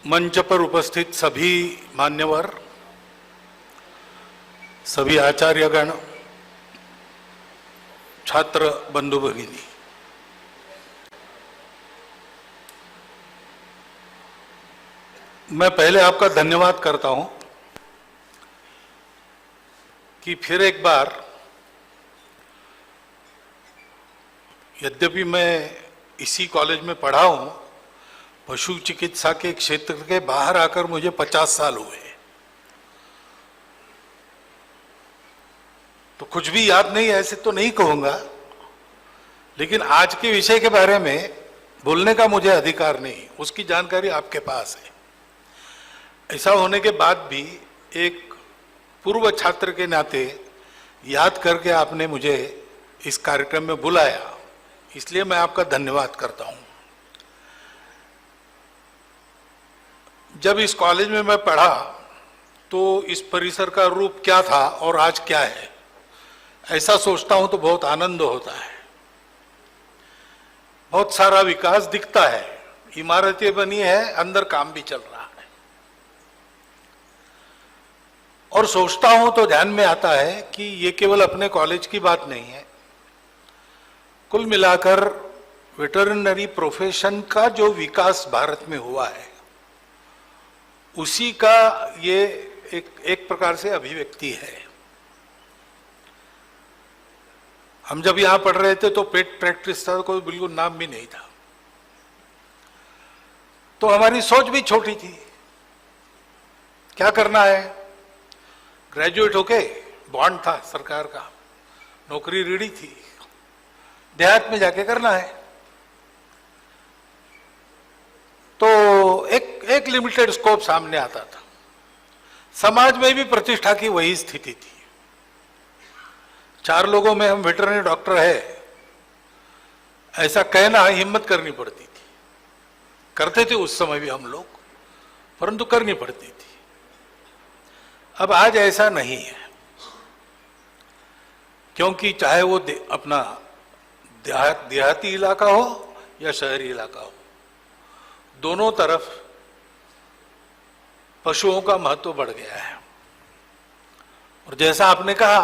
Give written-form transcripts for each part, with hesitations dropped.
मंच पर उपस्थित सभी मान्यवर, सभी आचार्यगण, छात्र बंधु भगिनी, मैं पहले आपका धन्यवाद करता हूं कि फिर एक बार, यद्यपि मैं इसी कॉलेज में पढ़ा हूं, पशु चिकित्सा के क्षेत्र के बाहर आकर मुझे 50 साल हुए, तो कुछ भी याद नहीं, ऐसे तो नहीं कहूंगा, लेकिन आज के विषय के बारे में बोलने का मुझे अधिकार नहीं, उसकी जानकारी आपके पास है। ऐसा होने के बाद भी एक पूर्व छात्र के नाते याद करके आपने मुझे इस कार्यक्रम में बुलाया, इसलिए मैं आपका धन्यवाद करता हूं। जब इस कॉलेज में मैं पढ़ा तो इस परिसर का रूप क्या था और आज क्या है, ऐसा सोचता हूं तो बहुत आनंद होता है। बहुत सारा विकास दिखता है, इमारतें बनी है, अंदर काम भी चल रहा है, और सोचता हूं तो ध्यान में आता है कि ये केवल अपने कॉलेज की बात नहीं है, कुल मिलाकर वेटरनरी प्रोफेशन का जो विकास भारत में हुआ है उसी का ये एक प्रकार से अभिव्यक्ति है। हम जब यहां पढ़ रहे थे तो पेट प्रैक्टिस का कोई बिल्कुल नाम भी नहीं था, तो हमारी सोच भी छोटी थी, क्या करना है, ग्रेजुएट होके बॉन्ड था सरकार का, नौकरी रेडी थी, देहात में जाके करना है। तो एक लिमिटेड स्कोप सामने आता था, समाज में भी प्रतिष्ठा की वही स्थिति थी, 4 लोगों में हम वेटरनरी डॉक्टर है ऐसा कहना हिम्मत करनी पड़ती थी, करते थे उस समय भी हम लोग, परंतु करनी पड़ती थी। अब आज ऐसा नहीं है, क्योंकि चाहे वो अपना देहाती इलाका हो या शहरी इलाका हो, दोनों तरफ पशुओं का महत्व बढ़ गया है। और जैसा आपने कहा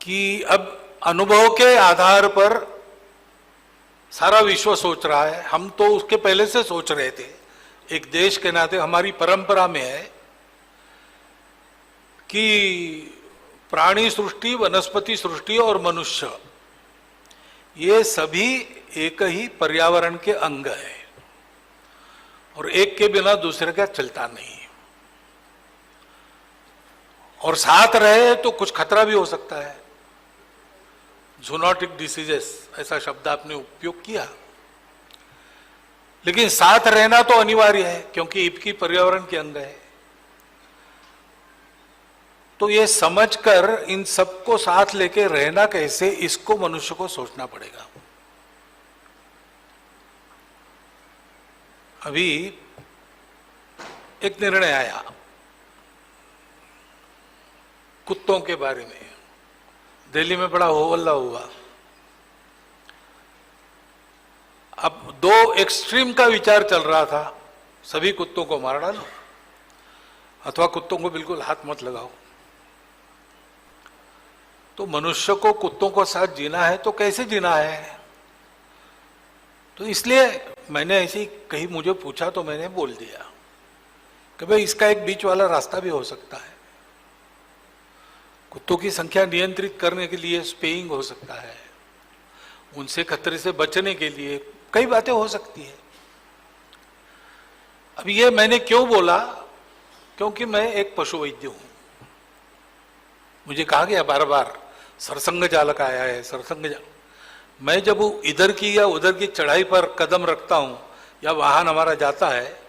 कि अब अनुभव के आधार पर सारा विश्व सोच रहा है, हम तो उसके पहले से सोच रहे थे। एक देश के नाते हमारी परंपरा में है कि प्राणी सृष्टि, वनस्पति सृष्टि और मनुष्य, ये सभी एक ही पर्यावरण के अंग है और एक के बिना दूसरे का चलता नहीं, और साथ रहे तो कुछ खतरा भी हो सकता है। जूनोटिक डिसीजेस ऐसा शब्द आपने उपयोग किया, लेकिन साथ रहना तो अनिवार्य है क्योंकि एक ही पर्यावरण के अंग है। तो ये समझकर इन सबको साथ लेके रहना कैसे, इसको मनुष्य को सोचना पड़ेगा। अभी एक निर्णय आया कुत्तों के बारे में, दिल्ली में बड़ा हो हल्ला हुआ। अब 2 एक्सट्रीम का विचार चल रहा था, सभी कुत्तों को मार डालो अथवा कुत्तों को बिल्कुल हाथ मत लगाओ। तो मनुष्य को कुत्तों को साथ जीना है तो कैसे जीना है, तो इसलिए मैंने ऐसी कहीं मुझे पूछा तो मैंने बोल दिया कि भाई इसका एक बीच वाला रास्ता भी हो सकता है। कुत्तों की संख्या नियंत्रित करने के लिए स्पेइंग हो सकता है, उनसे खतरे से बचने के लिए कई बातें हो सकती है। अब ये मैंने क्यों बोला, क्योंकि मैं एक पशु वैद्य हूं। मुझे कहा गया बार बार, सरसंघ चालक आया है, सरसंघ चालक। मैं जब इधर की या उधर की चढ़ाई पर कदम रखता हूं या वाहन हमारा जाता है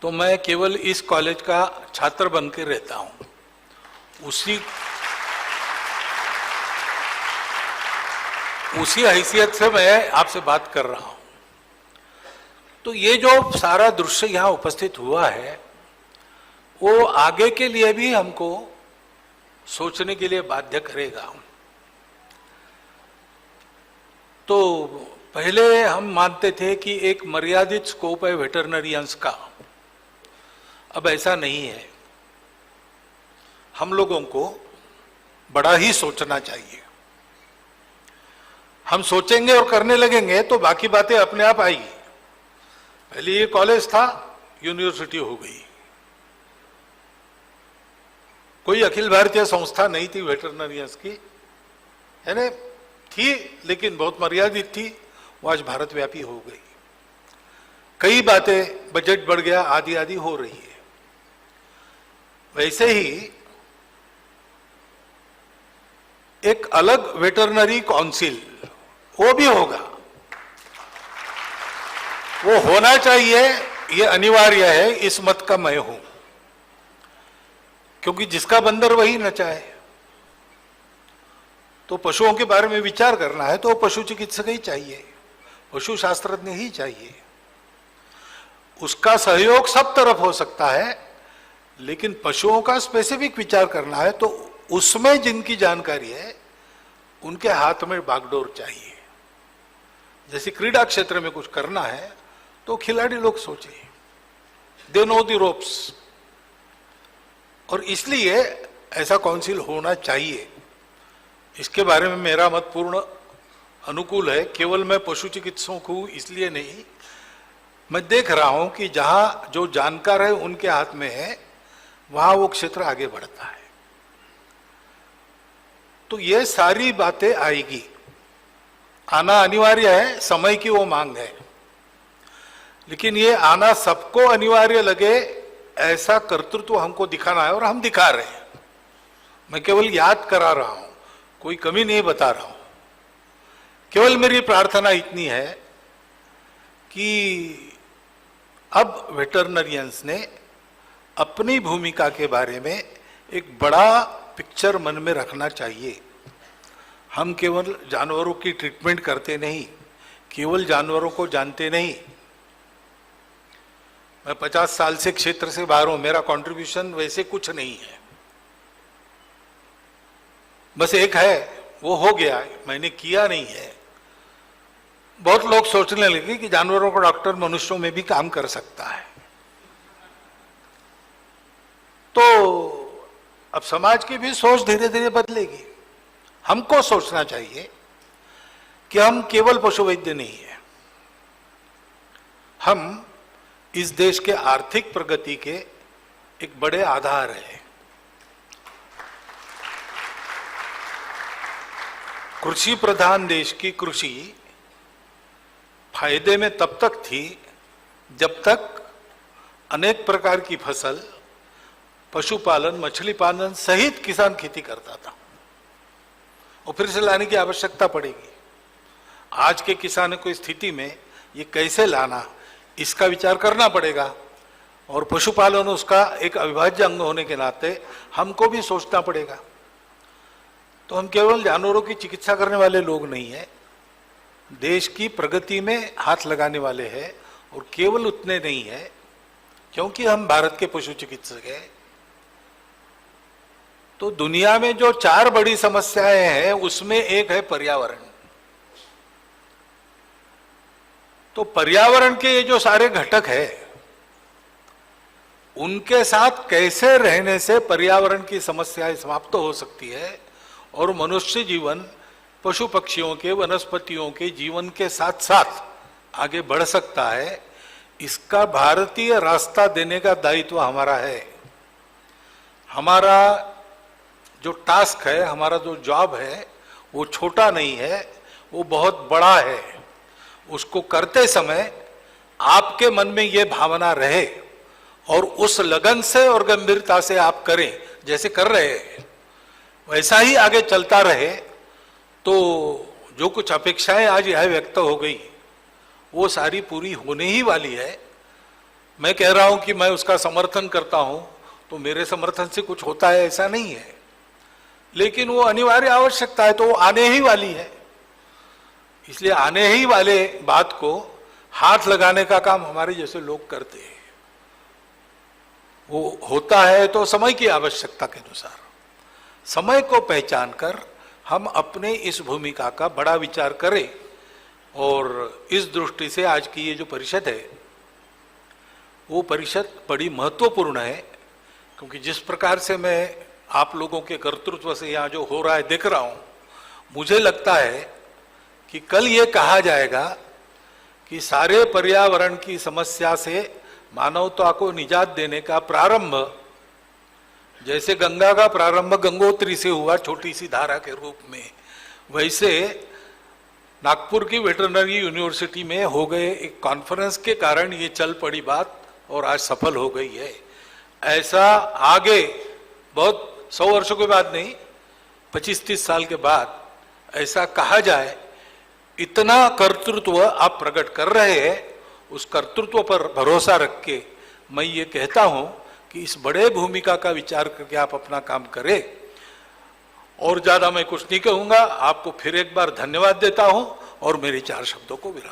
तो मैं केवल इस कॉलेज का छात्र बन के रहता हूं, उसी हैसियत से मैं आपसे बात कर रहा हूं। तो ये जो सारा दृश्य यहां उपस्थित हुआ है वो आगे के लिए भी हमको सोचने के लिए बाध्य करेगा। तो पहले हम मानते थे कि एक मर्यादित स्कोप है वेटरनरियंस का, अब ऐसा नहीं है। हम लोगों को बड़ा ही सोचना चाहिए। हम सोचेंगे और करने लगेंगे तो बाकी बातें अपने आप आएगी। पहले ये कॉलेज था, यूनिवर्सिटी हो गई। कोई अखिल भारतीय संस्था नहीं थी वेटरनरियंस की, है ना, थी लेकिन बहुत मर्यादित थी, वो आज भारत व्यापी हो गई। कई बातें, बजट बढ़ गया, आदि आदि हो रही है। वैसे ही एक अलग वेटरनरी काउंसिल वो भी होगा, वो होना चाहिए, ये अनिवार्य है, इस मत का मैं हूं, क्योंकि जिसका बंदर वही नचाए। तो पशुओं के बारे में विचार करना है तो पशु चिकित्सक ही चाहिए, पशु शास्त्रज्ञ ही चाहिए। उसका सहयोग सब तरफ हो सकता है, लेकिन पशुओं का स्पेसिफिक विचार करना है तो उसमें जिनकी जानकारी है उनके हाथ में बागडोर चाहिए। जैसे क्रीड़ा क्षेत्र में कुछ करना है तो खिलाड़ी लोग सोचे, दे नो द रोप्स, और इसलिए ऐसा काउंसिल होना चाहिए। इसके बारे में मेरा मत पूर्ण अनुकूल है। केवल मैं पशु चिकित्सक हूं इसलिए नहीं, मैं देख रहा हूं कि जहां जो जानकार है उनके हाथ में है, वहां वो क्षेत्र आगे बढ़ता है। तो ये सारी बातें आएगी, आना अनिवार्य है, समय की वो मांग है। लेकिन ये आना सबको अनिवार्य लगे ऐसा कर्तृत्व हमको दिखाना है, और हम दिखा रहे हैं। मैं केवल याद करा रहा हूं, कोई कमी नहीं बता रहा हूं। केवल मेरी प्रार्थना इतनी है कि अब वेटरनरियंस ने अपनी भूमिका के बारे में एक बड़ा पिक्चर मन में रखना चाहिए। हम केवल जानवरों की ट्रीटमेंट करते नहीं, केवल जानवरों को जानते नहीं। मैं 50 साल से क्षेत्र से बाहर हूं, मेरा कंट्रीब्यूशन वैसे कुछ नहीं है, बस एक है, वो हो गया, मैंने किया नहीं है। बहुत लोग सोचने लगे कि जानवरों का डॉक्टर मनुष्यों में भी काम कर सकता है। तो अब समाज की भी सोच धीरे धीरे बदलेगी। हमको सोचना चाहिए कि हम केवल पशु वैद्य नहीं है, हम इस देश के आर्थिक प्रगति के एक बड़े आधार है। कृषि प्रधान देश की कृषि फायदे में तब तक थी जब तक अनेक प्रकार की फसल, पशुपालन, मछली पालन सहित किसान खेती करता था, और फिर से लाने की आवश्यकता पड़ेगी। आज के किसानों की स्थिति में ये कैसे लाना, इसका विचार करना पड़ेगा, और पशुपालन उसका एक अविभाज्य अंग होने के नाते हमको भी सोचना पड़ेगा। तो हम केवल जानवरों की चिकित्सा करने वाले लोग नहीं हैं, देश की प्रगति में हाथ लगाने वाले हैं, और केवल उतने नहीं है क्योंकि हम भारत के पशु चिकित्सक हैं। तो दुनिया में जो 4 बड़ी समस्याएं हैं उसमें एक है पर्यावरण। तो पर्यावरण के ये जो सारे घटक है, उनके साथ कैसे रहने से पर्यावरण की समस्याएं समाप्त हो सकती है और मनुष्य जीवन पशु पक्षियों के, वनस्पतियों के जीवन के साथ साथ आगे बढ़ सकता है, इसका भारतीय रास्ता देने का दायित्व हमारा है। हमारा जो टास्क है, हमारा जो जॉब है, वो छोटा नहीं है, वो बहुत बड़ा है। उसको करते समय आपके मन में ये भावना रहे और उस लगन से और गंभीरता से आप करें, जैसे कर रहे हैं वैसा ही आगे चलता रहे, तो जो कुछ अपेक्षाएं आज यह व्यक्त हो गई वो सारी पूरी होने ही वाली है। मैं कह रहा हूं कि मैं उसका समर्थन करता हूं तो मेरे समर्थन से कुछ होता है ऐसा नहीं है, लेकिन वो अनिवार्य आवश्यकता है, तो वो आने ही वाली है। इसलिए आने ही वाले बात को हाथ लगाने का काम हमारे जैसे लोग करते हैं। वो होता है तो समय की आवश्यकता के अनुसार, समय को पहचान कर हम अपने इस भूमिका का बड़ा विचार करें और इस दृष्टि से आज की ये जो परिषद है वो परिषद बड़ी महत्वपूर्ण है, क्योंकि जिस प्रकार से मैं आप लोगों के कर्तृत्व से यहाँ जो हो रहा है देख रहा हूँ, मुझे लगता है कि कल ये कहा जाएगा कि सारे पर्यावरण की समस्या से मानवता को निजात देने का प्रारंभ, जैसे गंगा का प्रारंभ गंगोत्री से हुआ छोटी सी धारा के रूप में, वैसे नागपुर की वेटरनरी यूनिवर्सिटी में हो गए एक कॉन्फ्रेंस के कारण ये चल पड़ी बात और आज सफल हो गई है। ऐसा आगे बहुत 100 वर्षों के बाद नहीं, 25-30 साल के बाद ऐसा कहा जाए, इतना कर्तृत्व आप प्रकट कर रहे हैं, उस कर्तृत्व पर भरोसा रख के मैं ये कहता हूं कि इस बड़े भूमिका का विचार करके आप अपना काम करें। और ज्यादा मैं कुछ नहीं कहूंगा, आपको फिर एक बार धन्यवाद देता हूं और मेरे 4 शब्दों को विराम।